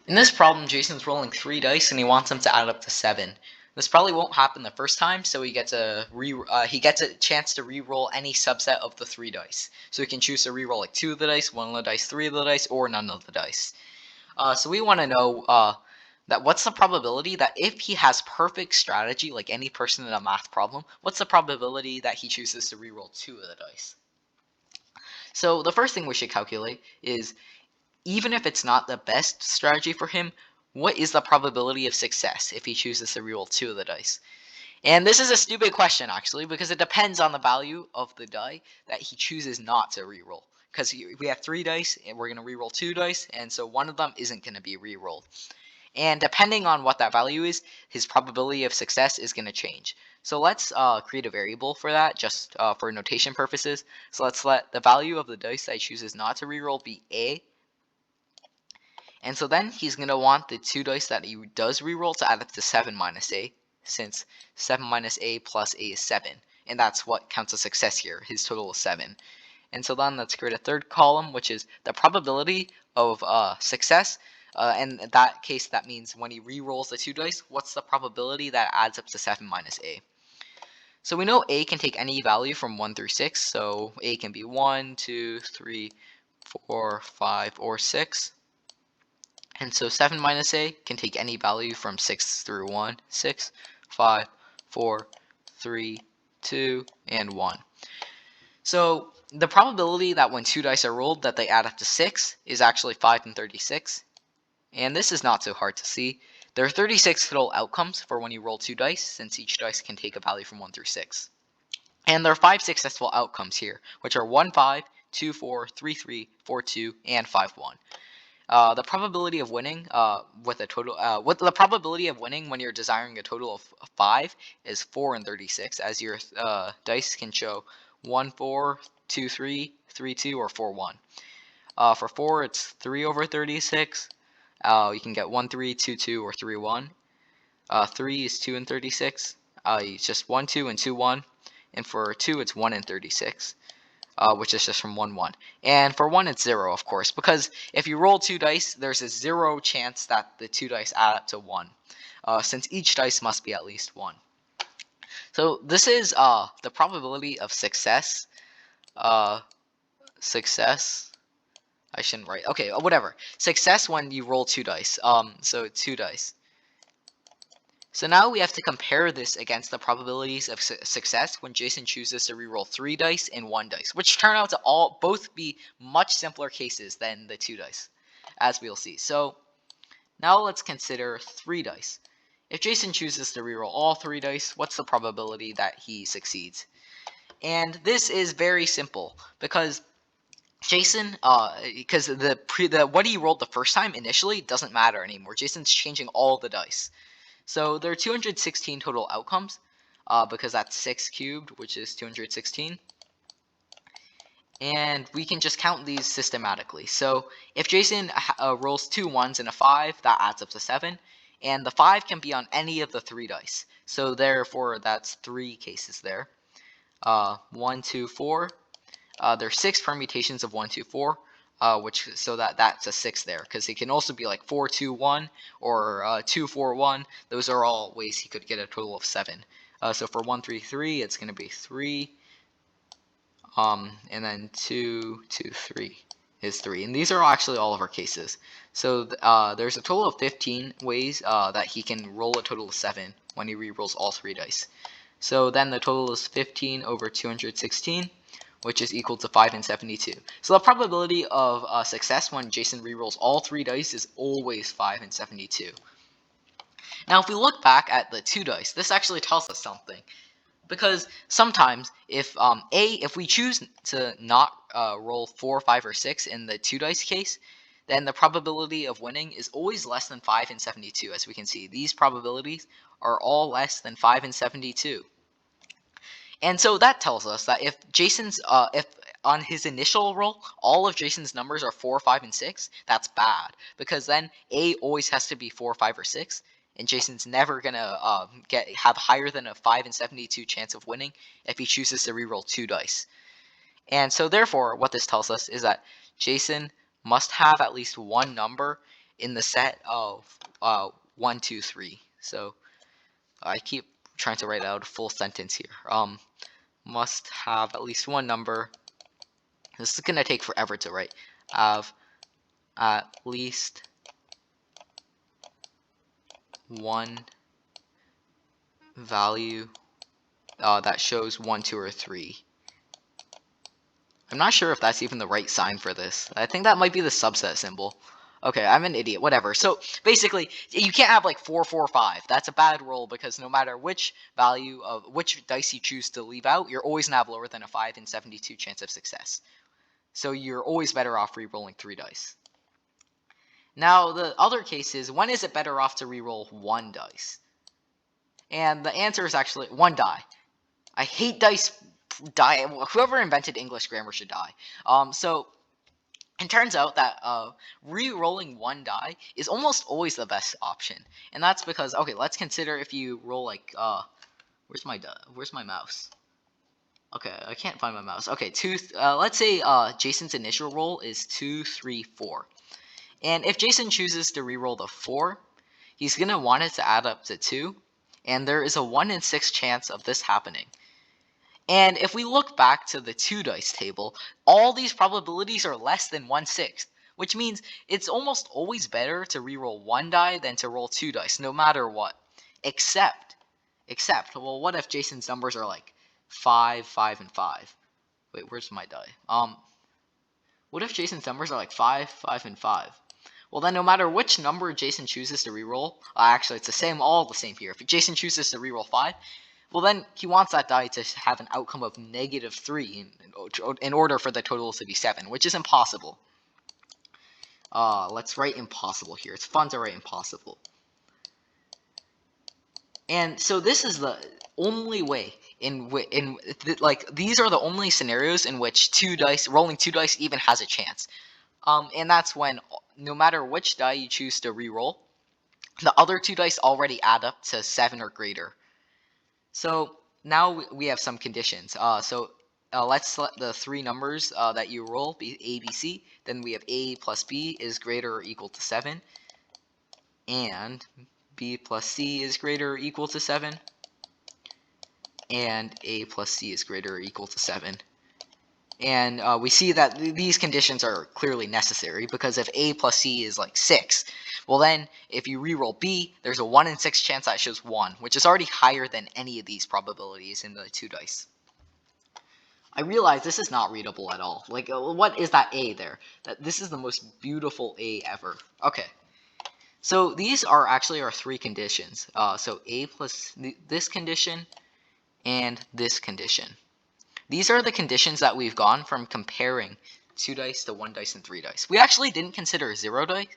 In this problem, Jason's rolling 3 dice and he wants them to add up to 7. This probably won't happen the first time, so he gets a chance to re-roll any subset of the 3 dice. So he can choose to re-roll like 2 of the dice, 1 of the dice, 3 of the dice, or none of the dice. So we want to know that what's the probability that if he has perfect strategy, like any person in a math problem, what's the probability that he chooses to re-roll 2 of the dice? So the first thing we should calculate is, even if it's not the best strategy for him, what is the probability of success if he chooses to reroll 2 of the dice? And this is a stupid question, actually, because it depends on the value of the die that he chooses not to reroll. Because we have 3 dice, and we're going to reroll 2 dice, and so one of them isn't going to be rerolled. And depending on what that value is, his probability of success is going to change. So let's create a variable for that, just for notation purposes. So let's let the value of the dice that he chooses not to reroll be A. And so then he's going to want the 2 dice that he does reroll to add up to 7 minus A, since 7 minus A plus A is 7. And that's what counts as success here. His total is 7. And so then let's create a third column, which is the probability of success. And in that case, that means when he re-rolls the 2 dice, what's the probability that adds up to 7 minus A? So we know A can take any value from 1 through 6. So A can be 1, 2, 3, 4, 5, or 6. And so 7 minus A can take any value from 6 through 1, 6, 5, 4, 3, 2, and 1. So the probability that when 2 dice are rolled that they add up to 6 is actually 5 and 36. And this is not so hard to see. There are 36 total outcomes for when you roll 2 dice, since each dice can take a value from 1 through 6. And there are 5 successful outcomes here, which are 1, 5, 2, 4, 3, 3, 4, 2, and 5, 1. The probability of winning the probability of winning when you're desiring a total of 5 is 4 in 36, as your dice can show 1, 4, 2, 3, 3, 2, or 4, 1. For 4, it's 3 over 36. You can get 1, 3, 2, 2, or 3, 1. 3 is 2 in 36. It's just 1, 2, and 2, 1. And for 2, it's 1 in 36. Which is just from 1, 1. And for 1, it's 0, of course, because if you roll 2 dice, there's a 0 chance that the 2 dice add up to 1, since each dice must be at least 1. So this is the probability of success. Success. I shouldn't write. Okay, whatever. Success when you roll 2 dice. So 2 dice. So now we have to compare this against the probabilities of success when Jason chooses to reroll 3 dice and 1 dice, which turn out to both be much simpler cases than the 2 dice, as we'll see. So now let's consider 3 dice. If Jason chooses to reroll all 3 dice, what's the probability that he succeeds? And this is very simple, because Jason, because what he rolled the first time initially doesn't matter anymore. Jason's changing all the dice. So there are 216 total outcomes, because that's 6 cubed, which is 216. And we can just count these systematically. So if Jason rolls 2 1s and a 5, that adds up to 7. And the 5 can be on any of the 3 dice. So therefore, that's 3 cases there. 1, 2, 4. There's 6 permutations of 1, 2, 4. So that's a 6 there, because it can also be like 4, 2, 1, or 2, 4, 1. Those are all ways he could get a total of 7. So for 1, 3, 3, it's going to be 3, and then 2, 2, 3 is 3. And these are actually all of our cases. So there's a total of 15 ways that he can roll a total of 7 when he re-rolls all 3 dice. So then the total is 15 over 216. Which is equal to 5 and 72. So the probability of success when Jason rerolls all 3 dice is always 5 and 72. Now if we look back at the 2 dice, this actually tells us something. Because sometimes if we choose to not roll 4, 5, or 6 in the 2 dice case, then the probability of winning is always less than 5 and 72. As we can see, these probabilities are all less than 5 and 72. And so that tells us that if if on his initial roll, all of Jason's numbers are 4, 5, and 6, that's bad. Because then A always has to be 4, 5, or 6, and Jason's never going to have higher than a 5 and 72 chance of winning if he chooses to reroll 2 dice. And so therefore, what this tells us is that Jason must have at least one number in the set of 1, 2, 3. So I keep trying to write out a full sentence here. Must have at least one number. This is gonna take forever to write. Have at least one value that shows 1, 2, or 3. I'm not sure if that's even the right sign for this. I think that might be the subset symbol. Okay, I'm an idiot. Whatever. So basically, you can't have like 4, 4, 5. That's a bad roll because no matter which value of which dice you choose to leave out, you're always gonna have lower than a 5 in 72 chance of success. So you're always better off re-rolling 3 dice. Now the other case is, when is it better off to re-roll 1 dice? And the answer is actually 1 die. I hate dice. Die. Whoever invented English grammar should die. So it turns out that re-rolling 1 die is almost always the best option, and that's because, okay, let's consider if you roll like where's my mouse? Okay, I can't find my mouse. Okay, let's say Jason's initial roll is 2, 3, 4, and if Jason chooses to re-roll the 4, he's gonna want it to add up to 2, and there is a 1 in 6 chance of this happening. And if we look back to the 2 dice table, all these probabilities are less than 1/6, which means it's almost always better to re-roll 1 die than to roll 2 dice, no matter what. Except, well, what if Jason's numbers are like 5, 5, and 5? Wait, where's my die? What if Jason's numbers are like 5, 5, and 5? Well, then no matter which number Jason chooses to re-roll, actually it's all the same here. If Jason chooses to re-roll 5, well, then he wants that die to have an outcome of -3 in order for the total to be 7, which is impossible. Let's write impossible here. It's fun to write impossible. And so this is the only way these are the only scenarios in which rolling 2 dice even has a chance. And that's when no matter which die you choose to re-roll, the other 2 dice already add up to 7 or greater. So now we have some conditions. Let's select the 3 numbers that you roll, be A, B, C. Then we have A plus B is greater or equal to 7. And B plus C is greater or equal to 7. And A plus C is greater or equal to 7. And we see that these conditions are clearly necessary, because if A plus C is like 6, well then, if you re-roll B, there's a 1 in 6 chance that shows 1, which is already higher than any of these probabilities in the 2 dice. I realize this is not readable at all. Like, what is that A there? This is the most beautiful A ever. Okay. So these are actually our 3 conditions. So A plus this condition and this condition. These are the conditions that we've gone from comparing 2 dice to 1 dice and 3 dice. We actually didn't consider 0 dice,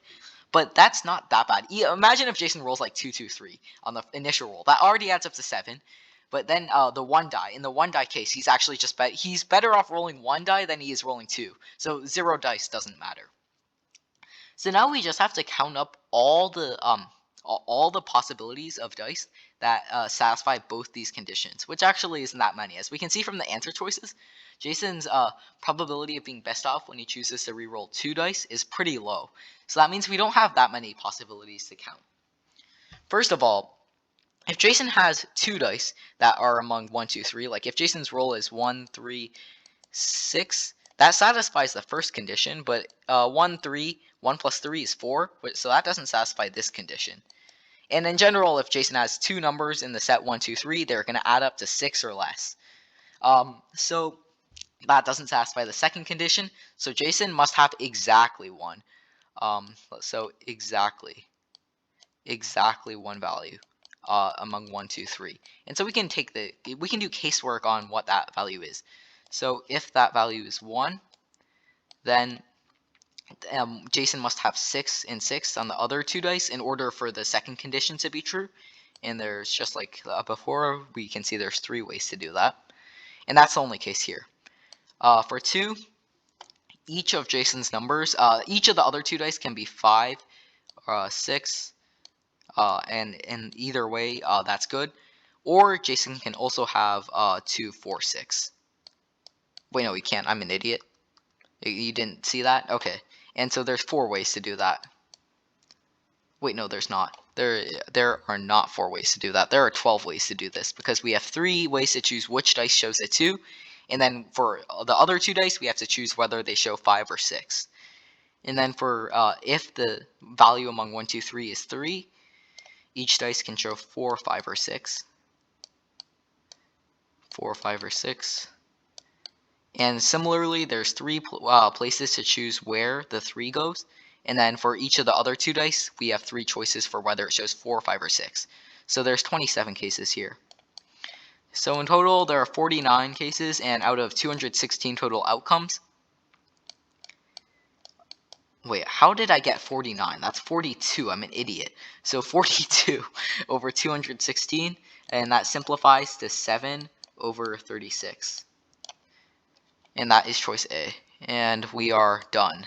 but that's not that bad. Imagine if Jason rolls like 2, 2, 3 on the initial roll. That already adds up to 7. But then the 1 die, in the 1 die case, he's actually he's better off rolling 1 die than he is rolling 2. So 0 dice doesn't matter. So now we just have to count up all the possibilities of dice that satisfy both these conditions, which actually isn't that many. As we can see from the answer choices, Jason's probability of being best off when he chooses to re-roll 2 dice is pretty low. So that means we don't have that many possibilities to count. First of all, if Jason has 2 dice that are among 1, 2, 3, like if Jason's roll is 1, 3, 6, that satisfies the first condition, but 1 plus 3 is 4, so that doesn't satisfy this condition. And in general, if Jason has 2 numbers in the set 1, 2, 3, they're going to add up to 6 or less. So that doesn't satisfy the second condition, so Jason must have exactly 1. So exactly 1 value among 1, 2, 3. And so we can do casework on what that value is. So if that value is 1, then Jason must have 6 and 6 on the other 2 dice in order for the second condition to be true. And there's, just like before, we can see there's 3 ways to do that. And that's the only case here. For 2, each of Jason's numbers, each of the other 2 dice can be 5, 6, and either way, that's good. Or Jason can also have 2, 4, 6. Wait, no, he can't. I'm an idiot. You didn't see that? Okay. And so there's 4 ways to do that. Wait, no, there's not. There are not 4 ways to do that. There are 12 ways to do this because we have 3 ways to choose which dice shows a 2, and then for the other 2 dice, we have to choose whether they show 5 or 6. And then for if the value among 1, 2, 3 is 3, each dice can show 4, 5, or 6. 4, 5, or 6. And similarly, there's 3 places to choose where the 3 goes. And then for each of the other 2 dice, we have 3 choices for whether it shows 4, 5, or 6. So there's 27 cases here. So in total, there are 49 cases, and out of 216 total outcomes. Wait, how did I get 49? That's 42. I'm an idiot. So 42 over 216, and that simplifies to 7 over 36. And that is choice A. And we are done.